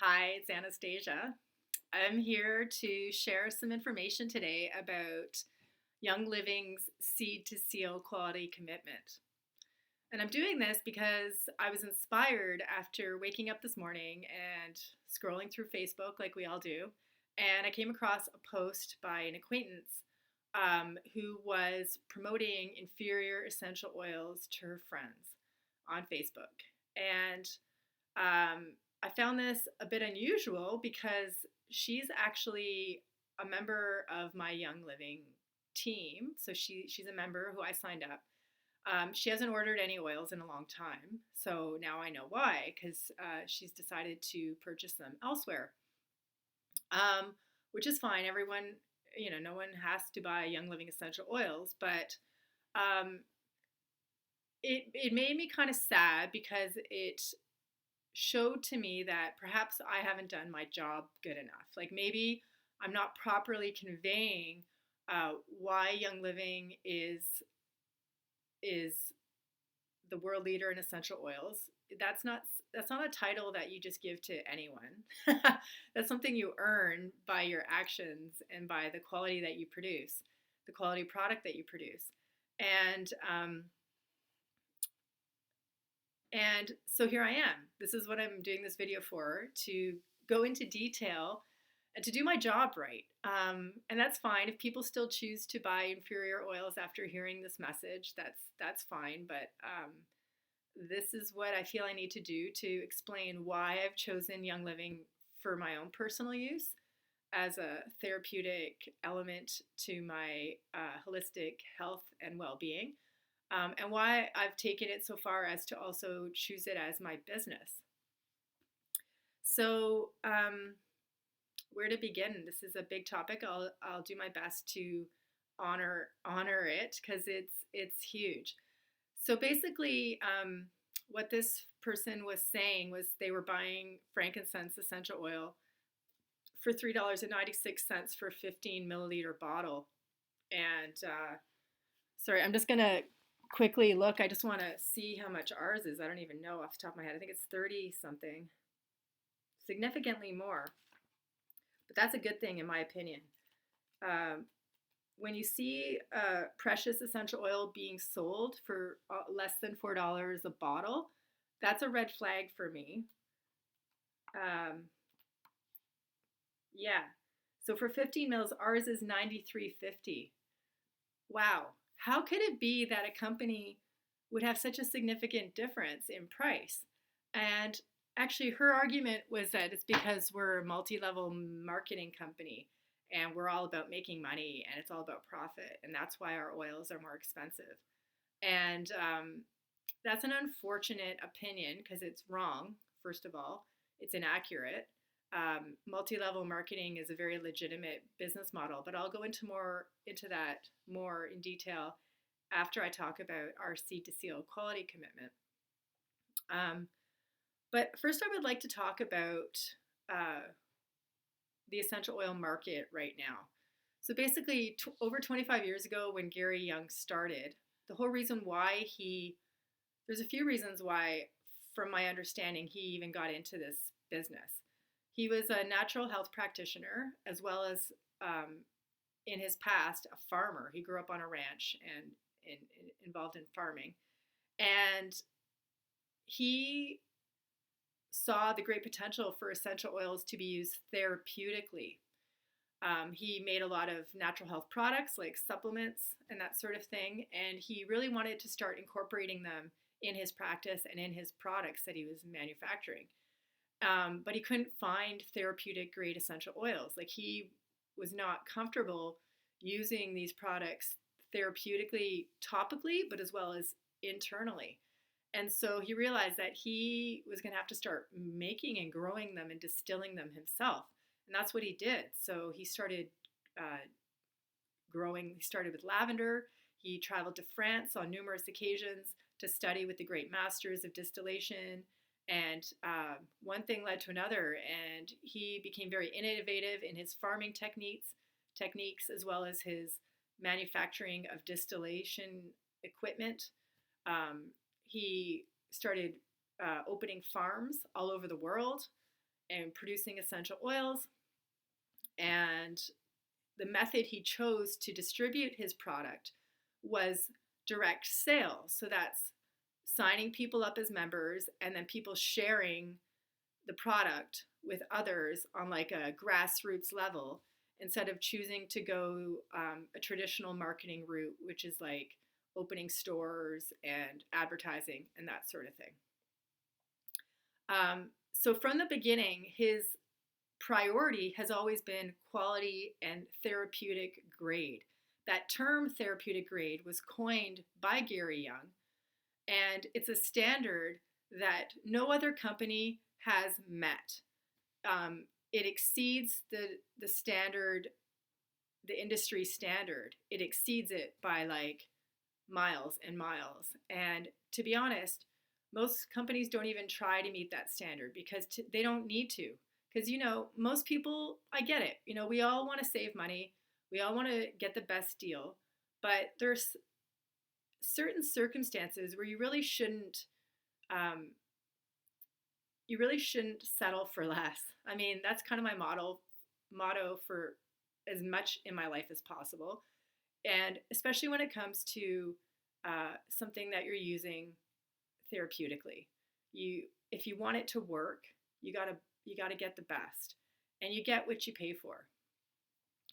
Hi, it's Anastasia. I'm here to share some information today about Young Living's Seed to Seal quality commitment. And I'm doing this because I was inspired after waking up this morning and scrolling through Facebook like we all do. And I came across a post by an acquaintance who was promoting inferior essential oils to her friends on Facebook. And I found this a bit unusual because she's actually a member of my Young Living team. So she's a member who I signed up. She hasn't ordered any oils in a long time, so now I know why, because she's decided to purchase them elsewhere, which is fine. Everyone, no one has to buy Young Living essential oils, but um, it made me kind of sad because it showed to me that perhaps I haven't done my job good enough. Like maybe I'm not properly conveying why Young Living is the world leader in essential oils. That's not a title that you just give to anyone. That's something you earn by your actions and by the quality that you produce, the quality product that you produce, and um, and so here I am. This is what I'm doing this video for, to go into detail and to do my job right. And that's fine. If people still choose to buy inferior oils after hearing this message, that's fine. But this is what I feel I need to do to explain why I've chosen Young Living for my own personal use as a therapeutic element to my holistic health and well-being, and why I've taken it so far as to also choose it as my business. So, where to begin? This is a big topic. I'll do my best to honor it because it's huge. So basically, what this person was saying was they were buying frankincense essential oil for $3.96 for a 15 milliliter bottle. And sorry, I'm just gonna quickly look. I just want to see how much ours is. I don't even know off the top of my head. I think it's 30 something, significantly more. But that's a good thing in my opinion. Um, when you see precious essential oil being sold for less than $4 a bottle, that's a red flag for me. Um, yeah. So for 15 mils, ours is 93.50. Wow. How could it be that a company would have such a significant difference in price? And actually, her argument was that it's because we're a multi level marketing company and we're all about making money and it's all about profit. And that's why our oils are more expensive. And that's an unfortunate opinion because it's wrong, first of all, it's inaccurate. Multi level marketing is a very legitimate business model, but I'll go into that more in detail after I talk about our Seed to Seal quality commitment. Um, but first, I would like to talk about uh, the essential oil market right now. So basically, over 25 years ago, when Gary Young started, the whole reason why there's a few reasons why, from my understanding, he even got into this business. He was a natural health practitioner as well as, in his past, a farmer. He grew up on a ranch and involved in farming. And he saw the great potential for essential oils to be used therapeutically. He made a lot of natural health products like supplements and that sort of thing, and he really wanted to start incorporating them in his practice and in his products that he was manufacturing. But he couldn't find therapeutic grade essential oils. Like he was not comfortable using these products therapeutically, topically, but as well as internally. And so he realized that he was going to have to start making and growing them and distilling them himself. And that's what he did. So he started growing. He started with lavender. He traveled to France on numerous occasions to study with the great masters of distillation. And one thing led to another. And he became very innovative in his farming techniques as well as his manufacturing of distillation equipment. He started opening farms all over the world. and producing essential oils. And the method he chose to distribute his product was direct sales. So that's signing people up as members and then people sharing the product with others on like a grassroots level instead of choosing to go a traditional marketing route, which is like opening stores and advertising and that sort of thing. So from the beginning, his priority has always been quality and therapeutic grade. That term therapeutic grade was coined by Gary Young, and it's a standard that no other company has met. It exceeds the standard, the industry standard. It exceeds it by like miles and miles. And to be honest, most companies don't even try to meet that standard because they don't need to. Because, most people, I get it. We all want to save money. We all want to get the best deal. But there's certain circumstances where you really shouldn't settle for less. I mean, that's kind of my motto for as much in my life as possible. And especially when it comes to something that you're using therapeutically. If you want it to work, you gotta get the best, and you get what you pay for.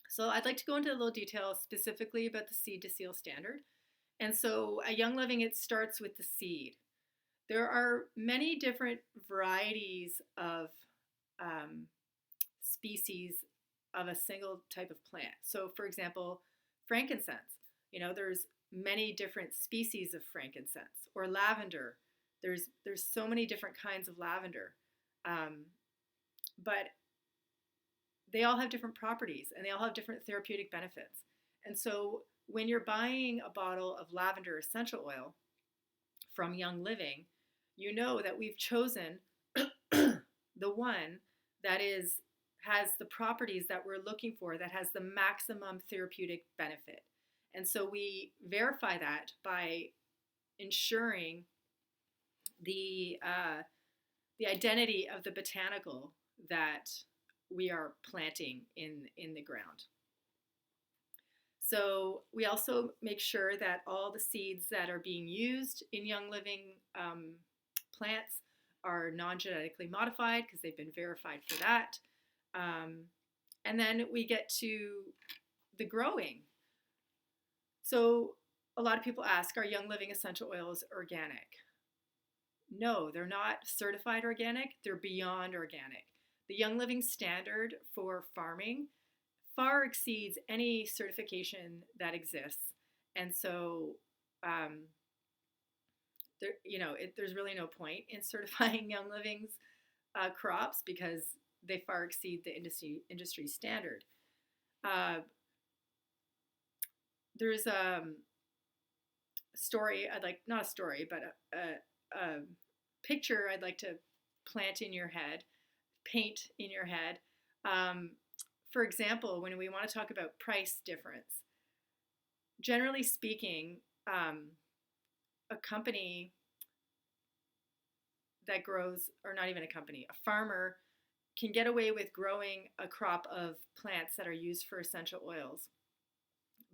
So I'd like to go into a little detail specifically about the seed to seal standard. And so at Young Living, it starts with the seed. There are many different varieties of species of a single type of plant. So for example, frankincense, there's many different species of frankincense, or lavender. There's so many different kinds of lavender. But they all have different properties and they all have different therapeutic benefits. And so when you're buying a bottle of lavender essential oil from Young Living, you know that we've chosen the one that has the properties that we're looking for, that has the maximum therapeutic benefit. And so we verify that by ensuring the identity of the botanical that we are planting in the ground. So we also make sure that all the seeds that are being used in Young Living plants are non-genetically modified because they've been verified for that. And then we get to the growing. So a lot of people ask, are Young Living essential oils organic? No, they're not certified organic. They're beyond organic. The Young Living standard for farming far exceeds any certification that exists. And so there's really no point in certifying Young Living's crops because they far exceed the industry standard. There's a story not a story, but a picture I'd like to paint in your head. For example, when we want to talk about price difference, generally speaking, a company that grows, or not even a company, a farmer can get away with growing a crop of plants that are used for essential oils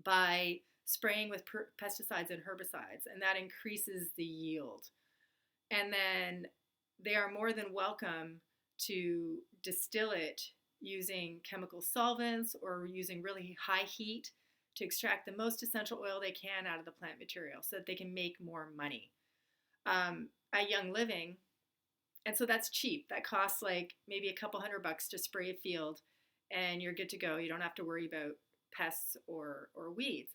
by spraying with pesticides and herbicides, and that increases the yield. And then they are more than welcome to distill it using chemical solvents or using really high heat to extract the most essential oil they can out of the plant material so that they can make more money. At Young Living, and so that's cheap. That costs like maybe a couple $100 to spray a field and you're good to go. You don't have to worry about pests or weeds.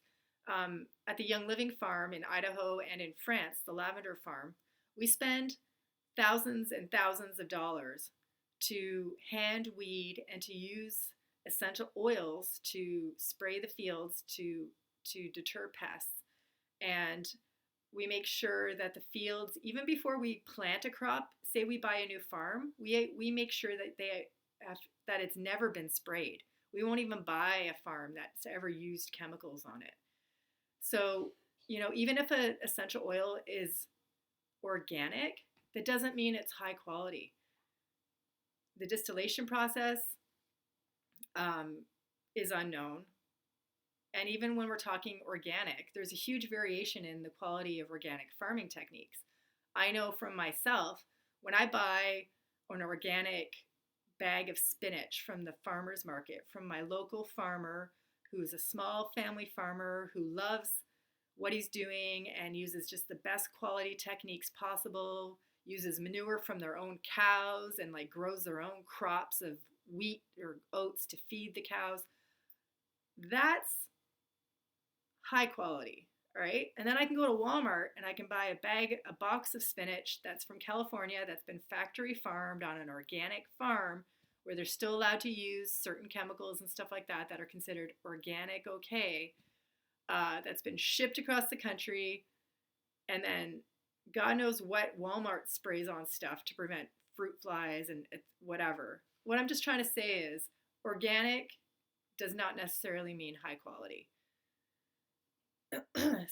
At the Young Living farm in Idaho and in France, the lavender farm, we spend thousands and thousands of dollars to hand weed and to use essential oils to spray the fields to deter pests. And we make sure that the fields, even before we plant a crop, say we buy a new farm, we make sure that it's never been sprayed. We won't even buy a farm that's ever used chemicals on it. So, even if an essential oil is organic, that doesn't mean it's high quality. The distillation process um, is unknown. And even when we're talking organic, there's a huge variation in the quality of organic farming techniques. I know from myself, when I buy an organic bag of spinach from the farmer's market, from my local farmer who's a small family farmer who loves what he's doing and uses just the best quality techniques possible, uses manure from their own cows and like grows their own crops of wheat or oats to feed the cows. That's high quality, right? And then I can go to Walmart and I can buy a box of spinach that's from California that's been factory farmed on an organic farm where they're still allowed to use certain chemicals and stuff like that that are considered organic okay, that's been shipped across the country, and then God knows what Walmart sprays on stuff to prevent fruit flies and whatever. What I'm just trying to say is organic does not necessarily mean high quality.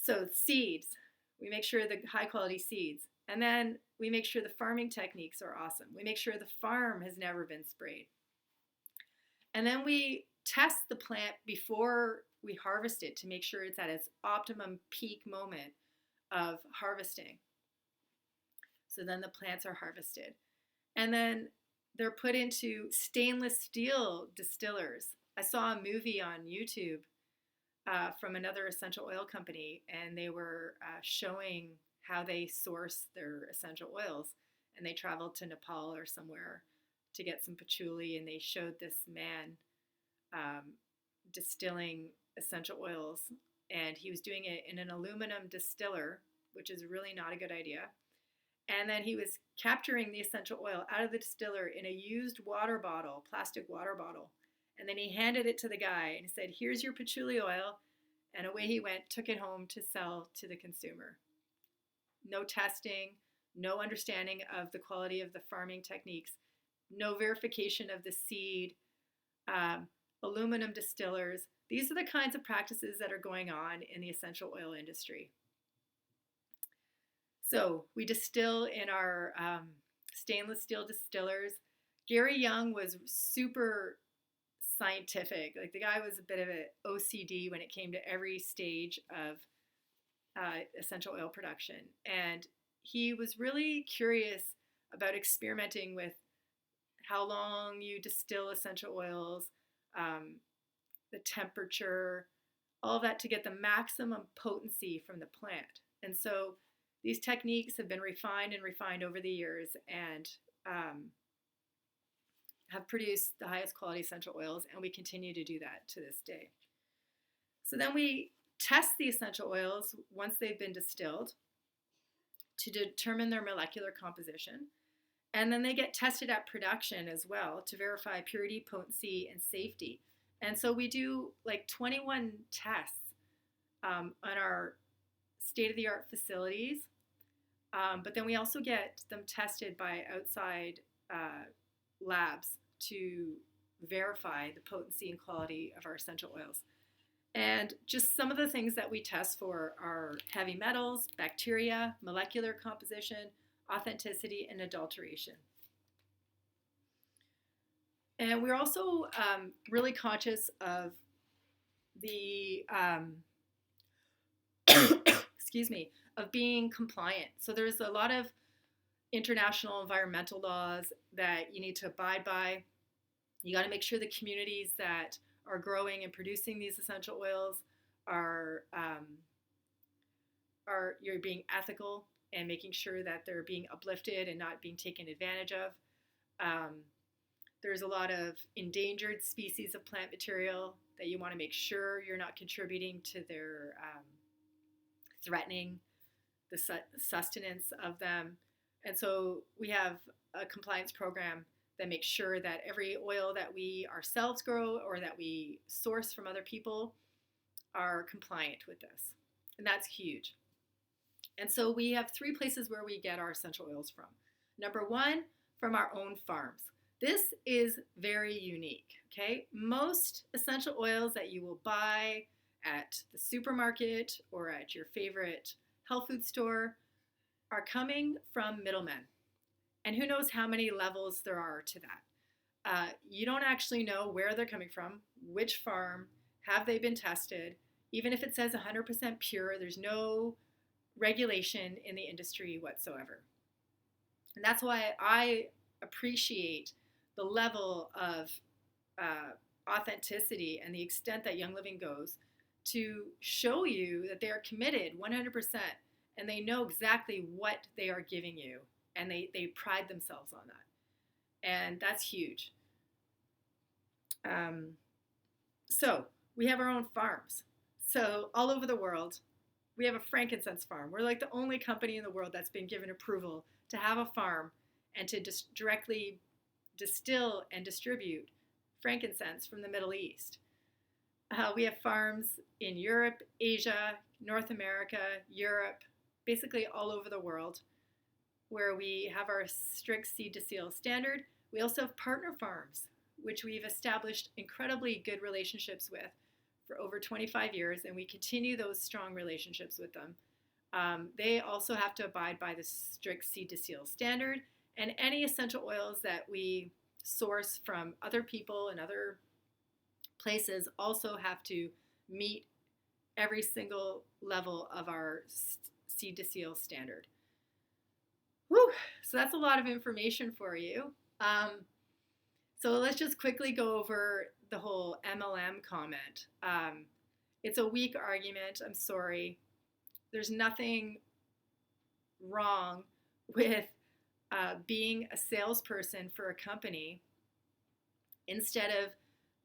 So seeds, we make sure the high quality seeds, and then we make sure the farming techniques are awesome. We make sure the farm has never been sprayed. And then we test the plant before we harvest it to make sure it's at its optimum peak moment of harvesting. So then the plants are harvested. And then they're put into stainless steel distillers. I saw a movie on YouTube from another essential oil company, and they were showing how they source their essential oils. And they traveled to Nepal or somewhere to get some patchouli, and they showed this man distilling essential oils, and he was doing it in an aluminum distiller, which is really not a good idea. And then he was capturing the essential oil out of the distiller in a used water bottle, plastic water bottle. And then he handed it to the guy and he said, "Here's your patchouli oil." And away he went, took it home to sell to the consumer. No testing, no understanding of the quality of the farming techniques, no verification of the seed, aluminum distillers. These are the kinds of practices that are going on in the essential oil industry. So we distill in our stainless steel distillers. Gary Young was super scientific. Like the guy was a bit of an OCD when it came to every stage of essential oil production. And he was really curious about experimenting with how long you distill essential oils, the temperature, all of that to get the maximum potency from the plant. And so these techniques have been refined and refined over the years and have produced the highest quality essential oils, and we continue to do that to this day. So then we test the essential oils once they've been distilled to determine their molecular composition. And then they get tested at production as well to verify purity, potency, and safety. And so we do like 21 tests on our state-of-the-art facilities. But then we also get them tested by outside labs to verify the potency and quality of our essential oils. And just some of the things that we test for are heavy metals, bacteria, molecular composition, authenticity, and adulteration. And we're also really conscious of the, excuse me, of being compliant. So there's a lot of international environmental laws that you need to abide by. You got to make sure the communities that are growing and producing these essential oils are you're being ethical and making sure that they're being uplifted and not being taken advantage of. There's a lot of endangered species of plant material that you want to make sure you're not contributing to their threatening the sustenance of them. And so we have a compliance program that makes sure that every oil that we ourselves grow or that we source from other people are compliant with this. And that's huge. And so we have 3 places where we get our essential oils from. Number 1, from our own farms. This is very unique, okay? Most essential oils that you will buy at the supermarket or at your favorite health food store are coming from middlemen. And who knows how many levels there are to that. You don't actually know where they're coming from, which farm, have they been tested. Even if it says 100% pure, there's no regulation in the industry whatsoever. And that's why I appreciate the level of authenticity and the extent that Young Living goes to show you that they are committed 100% and they know exactly what they are giving you, and they pride themselves on that. And that's huge. So we have our own farms. So all over the world, we have a frankincense farm. We're like the only company in the world that's been given approval to have a farm and to directly distill and distribute frankincense from the Middle East. We have farms in Europe, Asia, North America, Europe, basically all over the world, where we have our strict seed to seal standard. We also have partner farms, which we've established incredibly good relationships with for over 25 years, and we continue those strong relationships with them. They also have to abide by the strict seed to seal standard, and any essential oils that we source from other people and other places also have to meet every single level of our seed to seal standard. Whew, so that's a lot of information for you. So let's just quickly go over the whole MLM comment. It's a weak argument. I'm sorry. There's nothing wrong with being a salesperson for a company instead of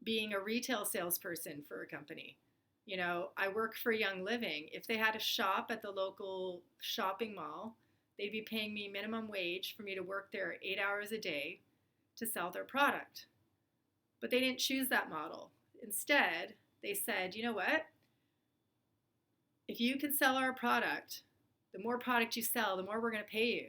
being a retail salesperson for a company. You know, I work for Young Living. If they had a shop at the local shopping mall, they'd be paying me minimum wage for me to work there 8 hours a day to sell their product. But they didn't choose that model. Instead, they said, you know what? If you can sell our product, the more product you sell, the more we're going to pay you.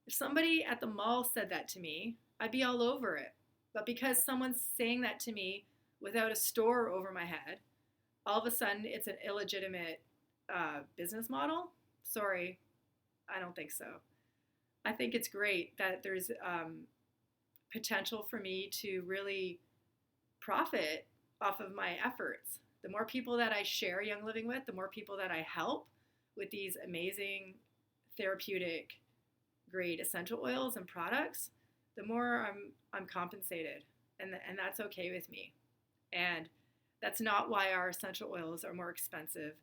If somebody at the mall said that to me, I'd be all over it. But because someone's saying that to me without a store over my head, all of a sudden it's an illegitimate business model? Sorry, I don't think so. I think it's great that there's potential for me to really profit off of my efforts. The more people that I share Young Living with, the more people that I help with these amazing therapeutic grade essential oils and products, the more I'm compensated, and that's okay with me. And that's not why our essential oils are more expensive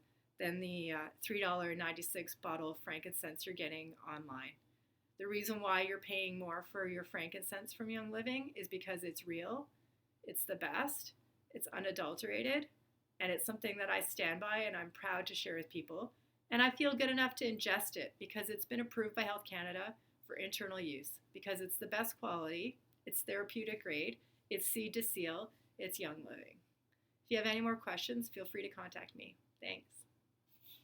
than the $3.96 bottle of frankincense you're getting online. The reason why you're paying more for your frankincense from Young Living is because it's real, it's the best, it's unadulterated, and it's something that I stand by and I'm proud to share with people. And I feel good enough to ingest it because it's been approved by Health Canada for internal use, because it's the best quality, it's therapeutic grade, it's seed to seal, it's Young Living. If you have any more questions, feel free to contact me. Thanks.